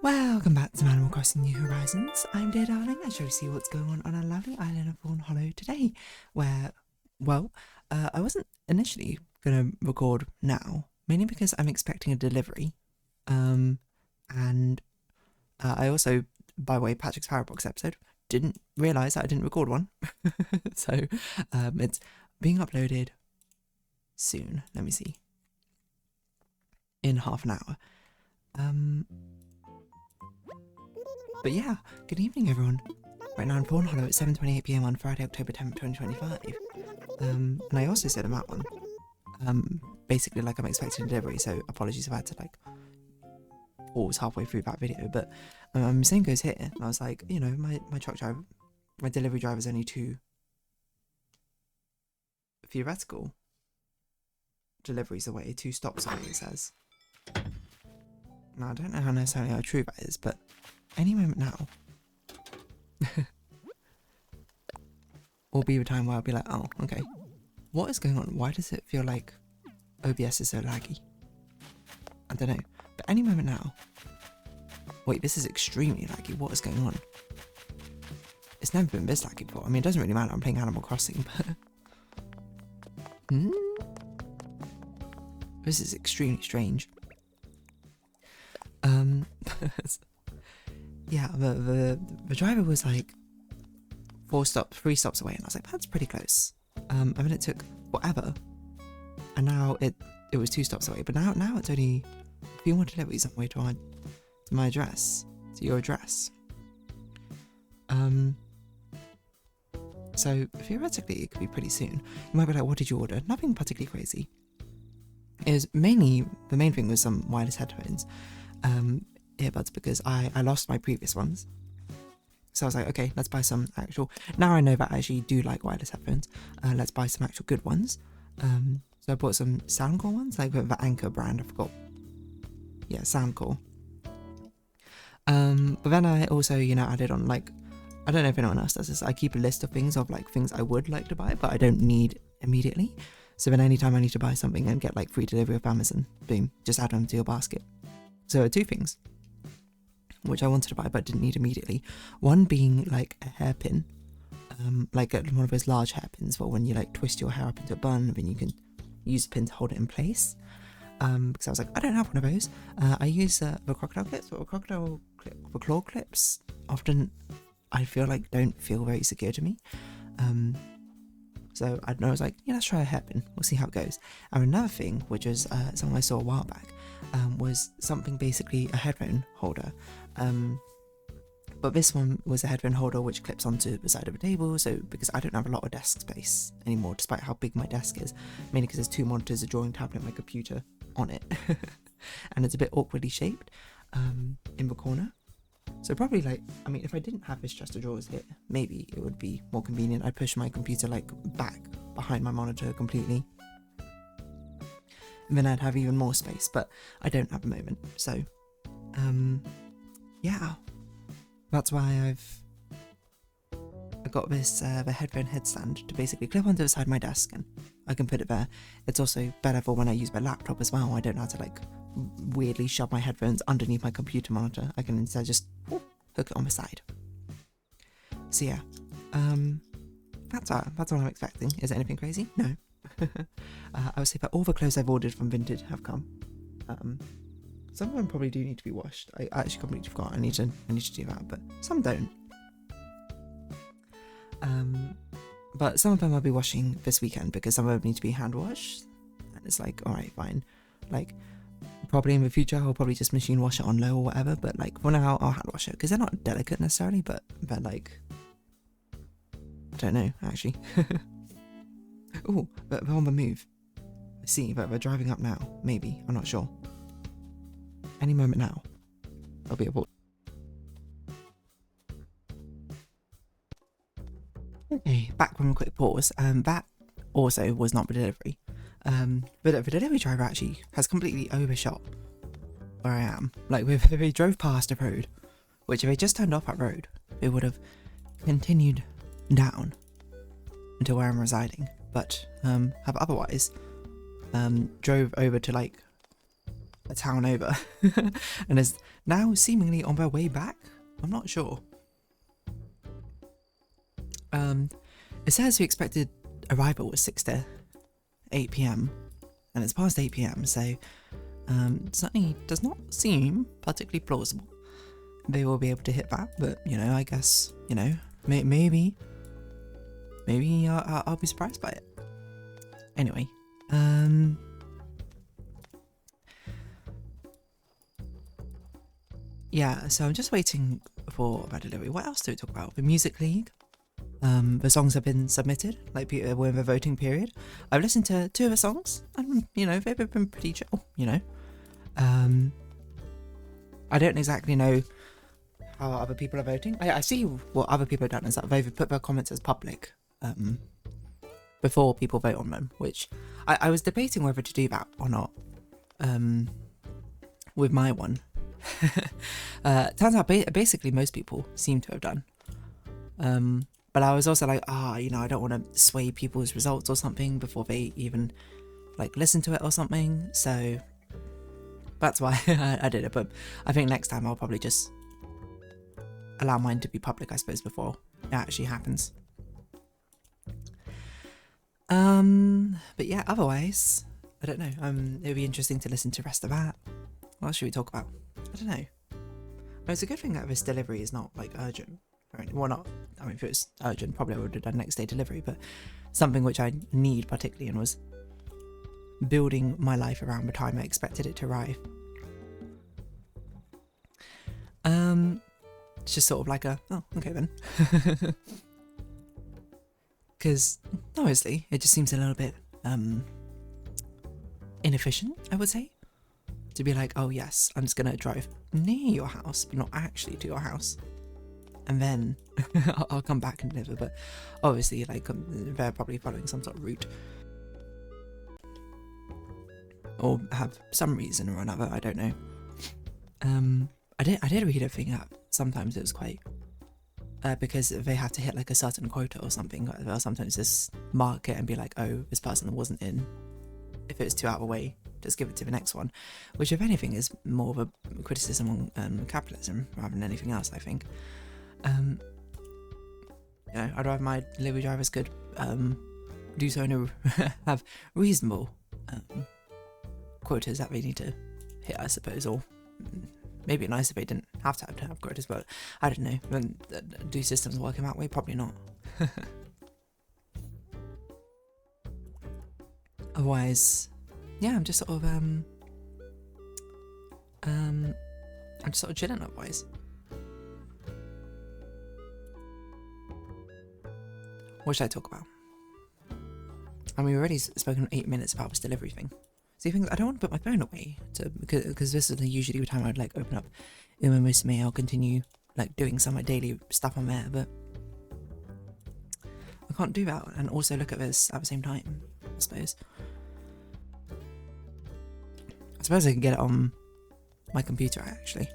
Welcome back to Animal Crossing New Horizons. I'm Dear Darling. I shall see what's going on our lovely island of Fawnhallow today, where, I wasn't initially going to record now, mainly because I'm expecting a delivery, and I also, by the way, Patrick's Firebox episode, didn't realise that I didn't record one, so it's being uploaded soon. Let me see. In half an hour. But yeah, good evening everyone. Right now in Fawnhallow at 7:28 PM on Friday, October 10th, 2025. And I also said on that one, basically like I'm expecting delivery, so apologies if I had to like pause halfway through that video, but same goes here. And I was like, you know, my truck driver, my delivery driver is only two theoretical deliveries away, 2 stops away, it says. Now I don't know how necessarily how true that is, but any moment now will be the time where I'll be like, oh, okay, what is going on? Why does it feel like OBS is so laggy? I don't know, but any moment now. Wait, this is extremely laggy. What is going on? It's never been this laggy before. I mean, it doesn't really matter. I'm playing Animal Crossing, but this is extremely strange. Yeah, the driver was like 3 stops away, and I was like, that's pretty close. And then it took forever, and now it was 2 stops away. But now it's only a few more deliveries on the way to my address, to your address. So theoretically it could be pretty soon. You might be like, what did you order? Nothing particularly crazy. It was mainly, the main thing was some wireless headphones. Earbuds, because I lost my previous ones, so I was like, okay, let's buy some actual, now I know that I actually do like wireless headphones, let's buy some actual good ones. So I bought some Soundcore ones, like the Anchor brand, I forgot, yeah, Soundcore. But then I also, you know, added on, like, I don't know if anyone else does this, I keep a list of things of like things I would like to buy but I don't need immediately, so then anytime I need to buy something and get like free delivery off Amazon, boom, just add them to your basket. So 2 things which I wanted to buy but didn't need immediately. One being like a hairpin, like one of those large hairpins for when you like twist your hair up into a bun, and then you can use a pin to hold it in place. Because I was like, I don't have one of those. I use the crocodile clips, but the claw clips often I feel like don't feel very secure to me. So I don't know, I was like, yeah, let's try a hairpin. We'll see how it goes. And another thing, which was something I saw a while back, was something basically a headphone holder. But this one was a headphone holder which clips onto the side of a table, so because I don't have a lot of desk space anymore, despite how big my desk is, mainly because there's 2 monitors, a drawing tablet, and my computer on it, and it's a bit awkwardly shaped in the corner. So probably like, I mean, if I didn't have this chest of drawers here, maybe it would be more convenient. I'd push my computer like back behind my monitor completely, and then I'd have even more space, but I don't at the moment. So yeah, that's why I got this the headphone headstand to basically clip onto the side of my desk, and I can put it there. It's also better for when I use my laptop as well. I don't have to like weirdly shove my headphones underneath my computer monitor. I can instead just hook it on the side. So yeah, that's what I'm expecting. Is it anything crazy? No. I would say that all the clothes I've ordered from Vinted have come. Some of them probably do need to be washed. I actually completely forgot. I need to do that, but some don't. But some of them I'll be washing this weekend because some of them need to be hand washed. And it's like, alright, fine. Like, probably in the future I'll probably just machine wash it on low or whatever, but like for now I'll hand wash it because they're not delicate necessarily, but they're like, I don't know actually. Oh, they're on the move. I see, but they're driving up now. Maybe, I'm not sure. Any moment now, I'll be able. Okay, back from a quick pause. That also was not the delivery. But the delivery driver actually has completely overshot where I am. Like, if they drove past a road, which if they just turned off that road, it would have continued down until where I'm residing. But have otherwise drove over to like a town over and is now seemingly on their way back. I'm not sure. It says the expected arrival was 6 to 8 p.m. and it's past 8 p.m. so certainly does not seem particularly plausible they will be able to hit that, but you know, I guess, you know, maybe I'll be surprised by it. Anyway, yeah, so I'm just waiting for my delivery. What else do we talk about? The Music League. The songs have been submitted, like we're in the voting period. I've listened to 2 of the songs, and you know, they've been pretty chill, you know. I don't exactly know how other people are voting. I see what other people have done is that they've put their comments as public before people vote on them, which I was debating whether to do that or not with my one. Turns out basically most people seem to have done. But I was also like, you know, I don't want to sway people's results or something before they even like listen to it or something. So that's why I did it. But I think next time I'll probably just allow mine to be public, I suppose, before it actually happens. But yeah, otherwise, I don't know. It'll be interesting to listen to the rest of that. What should we talk about? I don't know. Well, it's a good thing that this delivery is not like urgent. Well, not. I mean, if it was urgent, probably I would have done next day delivery. But something which I need particularly and was building my life around the time I expected it to arrive. It's just sort of like okay then. Because obviously it just seems a little bit inefficient, I would say, to be like, oh yes, I'm just gonna drive near your house but not actually to your house, and then I'll come back and deliver. But obviously, like, they're probably following some sort of route or have some reason or another, I don't know. I did read a thing that sometimes it was quite because they have to hit like a certain quota or something. They'll sometimes just mark it and be like, oh, this person wasn't in. If it's too out of the way, just give it to the next one. Which, if anything, is more of a criticism on capitalism rather than anything else, I think. You know, I'd rather my delivery drivers could do so and have reasonable quotas that they need to hit, I suppose, or maybe nice if they didn't have to have quotas, but I don't know. Do systems work in that way? Probably not. Otherwise, yeah, I'm just sort of chilling otherwise. What should I talk about? I mean, we've already spoken 8 minutes about this delivery thing. See, things I don't want to put my phone away because this is usually the time I'd like open up Musume. I'll continue like doing some of my daily stuff on there, but I can't do that and also look at this at the same time. I suppose I can get it on my computer actually.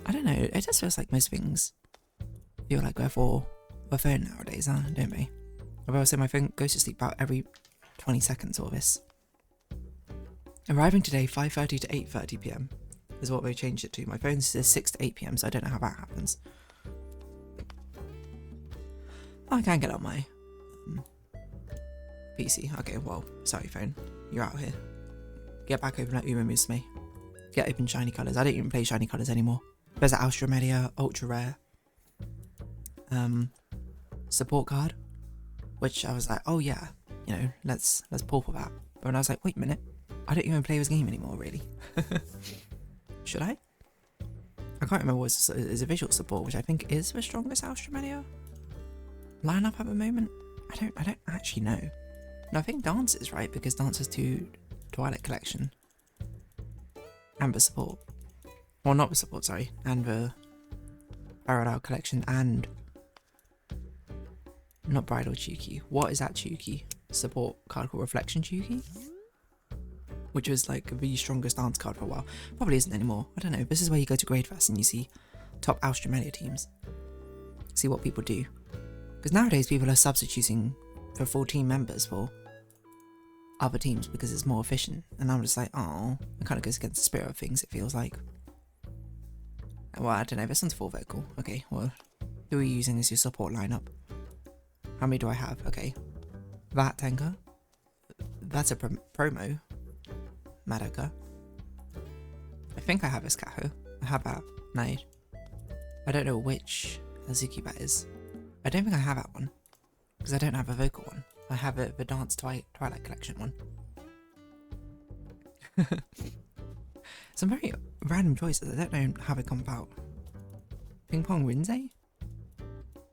I don't know. It just feels like most things feel like they're for a phone nowadays, don't they? Although I say my phone goes to sleep about every 20 seconds or this. Arriving today 5:30 to 8:30 p.m. is what they changed it to. My phone says 6 to 8 p.m, so I don't know how that happens. I can get on my PC. Okay, well, sorry phone, you're out here. Get back open like Musume. Get open shiny colours. I don't even play shiny colours anymore. There's an Austra Media ultra rare support card, which I was like, oh yeah, you know, let's pull for that. But when I was like, wait a minute, I don't even play this game anymore, really. Should I? I can't remember what is a visual support, which I think is the strongest Austra Media lineup at the moment. I don't actually know. No, I think Dance is right, because Dance has 2 Twilight Collection and the support. Well, not the support, sorry, and the Fawnhallow Collection and not Bridal Chuki. What is that Chuki? Support card called Reflection Chuki? Which was like the strongest dance card for a while. Probably isn't anymore. I don't know. This is where you go to Gradefest and you see top Austra Media teams. See what people do. Because nowadays people are substituting for full team members for other teams because it's more efficient. And I'm just like, oh, it kind of goes against the spirit of things, it feels like. Well, I don't know, this one's full vocal. Okay, well, who are you using as your support lineup? How many do I have? Okay. That Tenka. That's a promo. Madoka. I think I have Iskaho. I have that. Nade. I don't know which Azuki that is. I don't think I have that one. Because I don't have a vocal one. I have the Dance Twilight Collection one. Some very random choices. I don't know how they come about. Ping Pong Rinzai?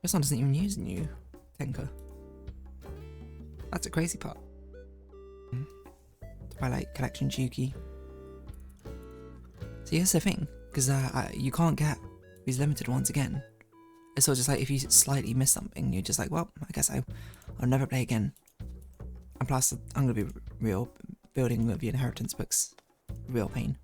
This one doesn't even use new Tenka. That's a crazy part. Twilight Collection Juki. So here's the thing, because you can't get these limited ones again. It's sort of just like if you slightly miss something, you're just like, well, I guess I'll never play again. And plus, I'm going to be real, building the inheritance books, real pain.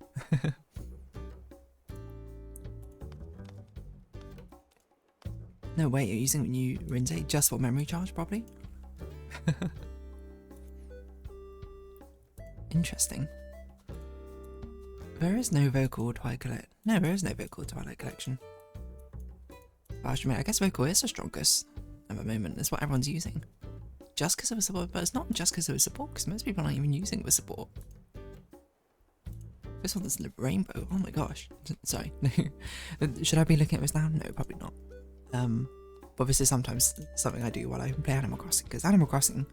No way, you're using new Rinzai just for memory charge, probably? Interesting. There is no vocal Twilight Collection. No, there is no vocal Twilight Collection. But I guess vocal is the strongest at the moment. It's what everyone's using. Just because of the support, but it's not just because of the support, because most people aren't even using the support. This one is Rainbow. Oh my gosh. Sorry. Should I be looking at this now? No, probably not. But this is sometimes something I do while I play Animal Crossing, because Animal Crossing,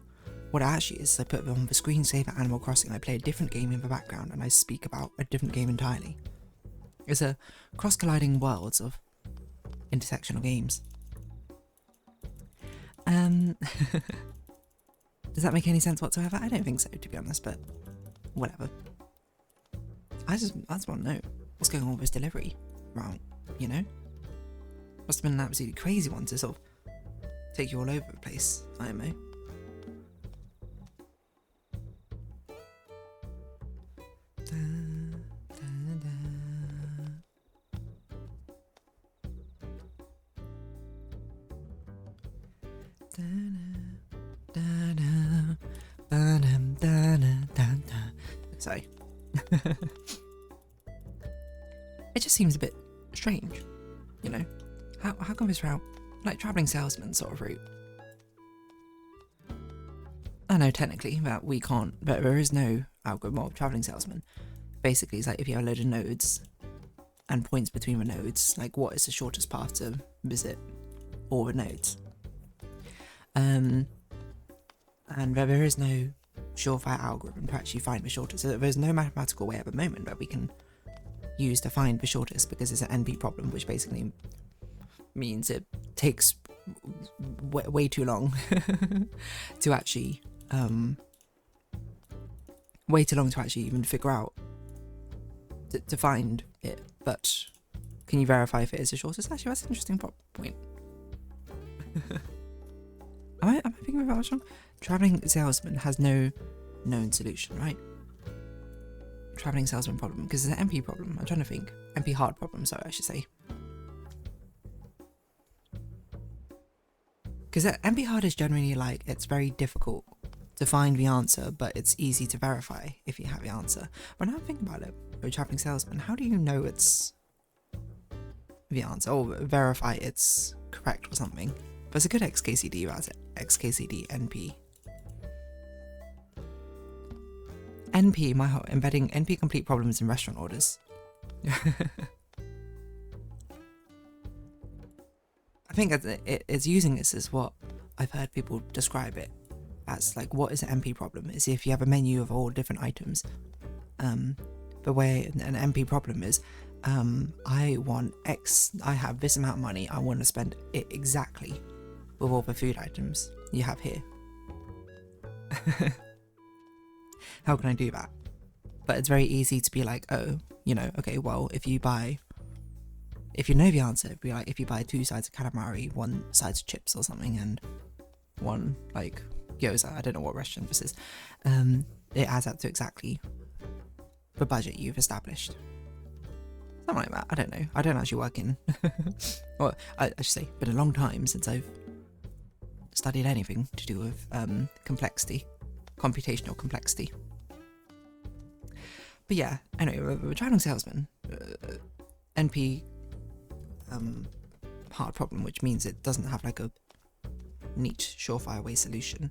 what it actually is, I put on the screensaver Animal Crossing, I play a different game in the background, and I speak about a different game entirely. It's a cross-colliding worlds of intersectional games. Does that make any sense whatsoever? I don't think so, to be honest, but whatever. I just want to know what's going on with this delivery route, you know? Must have been an absolutely crazy one to sort of take you all over the place, IMO. Sorry. It just seems a bit strange, you know? How come this route, like travelling salesman sort of route? I know technically that we can't, but there is no algorithm of travelling salesman. Basically, it's like if you have a load of nodes and points between the nodes, like what is the shortest path to visit all the nodes? And there is no surefire algorithm to actually find the shortest. So there's no mathematical way at the moment that we can use to find the shortest, because it's an NP problem, which basically means it takes way too long to actually even figure out to find it. But can you verify if it is the shortest? Actually, that's an interesting point. Am I thinking about that wrong? Traveling salesman has no known solution, right? Traveling salesman problem, because it's an MP problem. I'm trying to think. MP hard problem, sorry, I should say. Because MP hard is generally like, it's very difficult to find the answer, but it's easy to verify if you have the answer. But now I think about it, with traveling salesman, how do you know it's the answer, or verify it's correct or something? There's a good XKCD about it. XKCD NP. NP, my heart, embedding NP complete problems in restaurant orders. I think it's using this as what I've heard people describe it as, like, what is an MP problem? Is if you have a menu of all different items. The way an MP problem is, I want X, I have this amount of money, I want to spend it exactly with all the food items you have here. How can I do that? But it's very easy to be like, oh, you know, okay, well, if you know the answer, it'd be like, if you buy 2 sides of calamari, 1 side of chips or something, and 1, like, gyoza, I don't know what restaurant this is, it adds up to exactly the budget you've established. Something like that, I don't know. I don't actually work in, well, I should say, it's been a long time since I've studied anything to do with complexity. computational complexity. But yeah, anyway, we're traveling salesman. NP hard problem, which means it doesn't have like a neat, surefire way solution,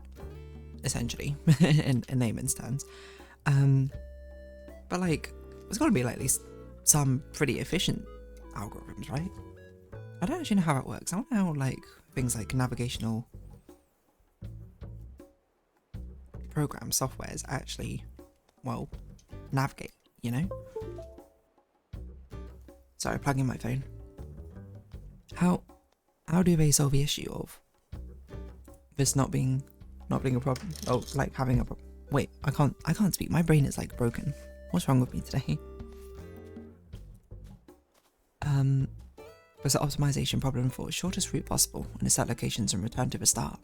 essentially, in layman's terms. But like, there's got to be like at least some pretty efficient algorithms, right? I don't actually know how it works. I don't know how like things like navigational program softwares actually, well, navigate, you know? Sorry, plugging my phone. How do they solve the issue of this not being a problem? Oh, like having a problem. Wait, I can't speak. My brain is like broken. What's wrong with me today? There's an optimization problem for shortest route possible in a set locations and return to the start.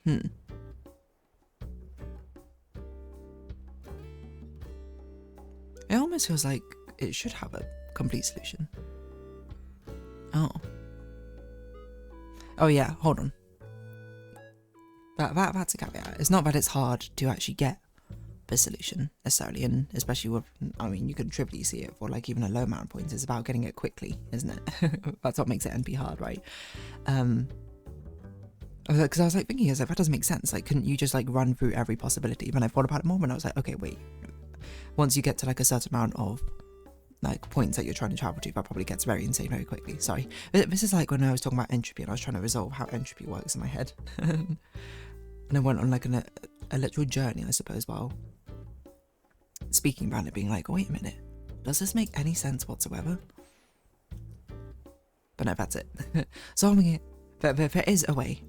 It almost feels like it should have a complete solution. Oh yeah, hold on. That's a caveat. It's not that it's hard to actually get the solution necessarily, and especially with, I mean, you can trivially see it for like even a low amount of points. It's about getting it quickly, isn't it? That's what makes it NP hard, right? Because I was like thinking, that doesn't make sense. Like, couldn't you just like run through every possibility? When I thought about it more, and I was like, okay, wait. Once you get to like a certain amount of like points that you're trying to travel to, that probably gets very insane very quickly. Sorry. This is like when I was talking about entropy and I was trying to resolve how entropy works in my head. And I went on like a literal journey, I suppose, while speaking about it, being like, wait a minute, does this make any sense whatsoever? But no, that's it. Solving it, there is a way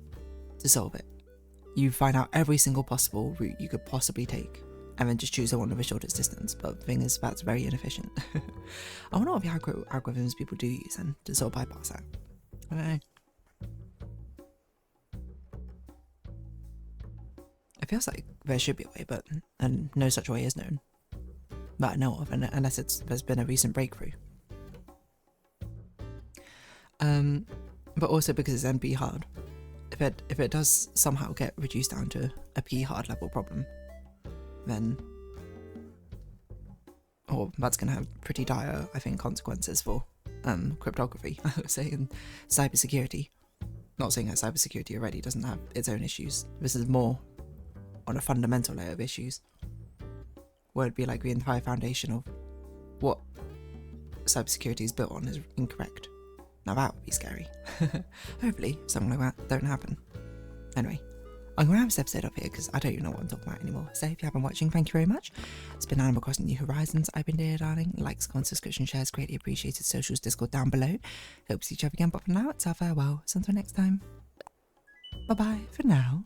to solve it. You find out every single possible route you could possibly take, and then just choose the one with the shortest distance. But the thing is, that's very inefficient. I wonder what the algorithms people do use then to sort of bypass that. I don't know. It feels like there should be a way, and no such way is known that I know of, unless there's been a recent breakthrough. But also because it's NP hard, if it does somehow get reduced down to a P hard level problem, then that's going to have pretty dire, I think, consequences for cryptography, I would say, and cybersecurity. Not saying that cybersecurity already doesn't have its own issues. This is more on a fundamental layer of issues, where it'd be like the entire foundation of what cybersecurity is built on is incorrect. Now that would be scary. Hopefully something like that don't happen. Anyway, I'm going to wrap this episode up here because I don't even know what I'm talking about anymore. So if you have been watching, thank you very much. It's been Animal Crossing New Horizons. I've been Dear Darling. Likes, comments, subscription, shares, greatly appreciated. Socials, Discord down below. Hope to see each other again, but for now, it's our farewell. So until next time, bye bye for now.